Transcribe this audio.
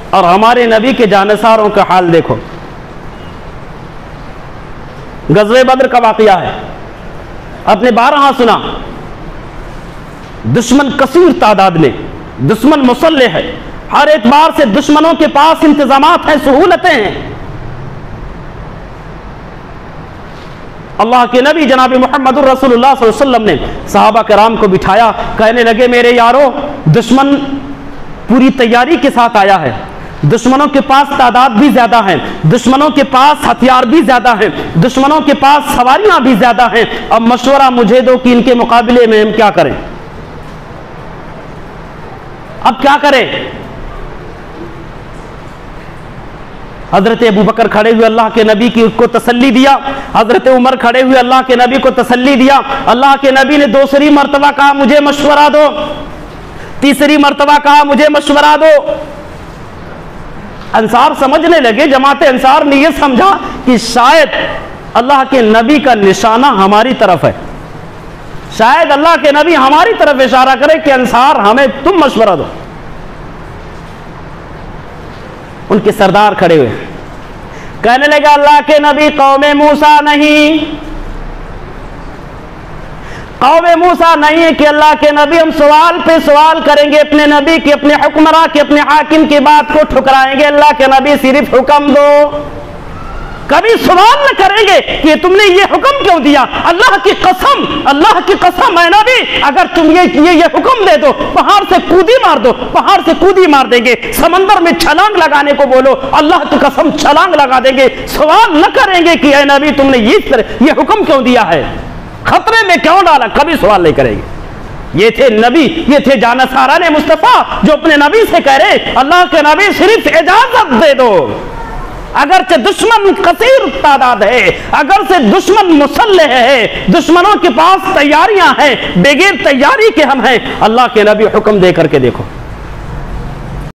اور ہمارے نبی کے جانثاروں کا حال دیکھو. غزوہ بدر کا واقعہ ہے، آپ نے بارہا سنا. دشمن کثیر تعداد میں، دشمن مسلح ہے، ہر اعتبار سے دشمنوں کے پاس انتظامات ہیں، سہولتیں ہیں. اللہ کے نبی جناب محمد رسول اللہ صلی اللہ علیہ وسلم نے صحابہ کرام کو بٹھایا، کہنے لگے میرے یارو، دشمن پوری تیاری کے ساتھ آیا ہے، دشمنوں کے پاس تعداد بھی زیادہ ہے، دشمنوں کے پاس ہتھیار بھی زیادہ ہیں، دشمنوں کے پاس سواریاں بھی زیادہ ہیں. اب مشورہ مجھے دو کہ ان کے مقابلے میں ہم کیا کریں. اب کیا کریں؟ حضرت ابو بکر کھڑے ہوئے اللہ کے نبی کو تسلی دیا، حضرت عمر کھڑے ہوئے اللہ کے نبی کو تسلی دیا. اللہ کے نبی نے دوسری مرتبہ کہا مجھے مشورہ دو، تیسری مرتبہ کہا مجھے مشورہ دو. انصار سمجھنے لگے، جماعت انصار نے یہ سمجھا کہ شاید اللہ کے نبی کا نشانہ ہماری طرف ہے، شاید اللہ کے نبی ہماری طرف اشارہ کرے کہ انصار ہمیں تم مشورہ دو. ان کے سردار کھڑے ہوئے کہنے لگا اللہ کے نبی قوم موسیٰ نہیں، قوم موسیٰ نہیں ہے کہ اللہ کے نبی ہم سوال پہ سوال کریں گے اپنے نبی کی، اپنے حکمراں کی، اپنے حاکم کی بات کو ٹھکرائیں گے. اللہ کے نبی صرف حکم دو، کبھی سوال نہ کریں گے کہ تم نے یہ حکم کیوں دیا. اللہ کی قسم، اللہ کی قسم اے نبی، اگر تم یہ حکم دے دو، پہاڑ سے کودی مار دو، پہاڑ سے کودی مار دیں گے. سمندر میں چھلانگ لگانے کو بولو، اللہ کی قسم چھلانگ لگا دیں گے. سوال نہ کریں گے کہ اے نبی تم نے یہ حکم کیوں دیا ہے، خطرے میں کیوں ڈالا، کبھی سوال نہیں کریں گے. یہ تھے نبی، یہ تھے جانثاران مصطفیٰ جو اپنے نبی سے کہہ رہے اللہ کے نبی صرف اجازت دے دو. اگرچہ دشمن کثیر تعداد ہے، اگر سے دشمن مسلح ہے، دشمنوں کے پاس تیاریاں ہیں، بغیر تیاری کے ہم ہیں، اللہ کے نبی حکم دے کر کے دیکھو.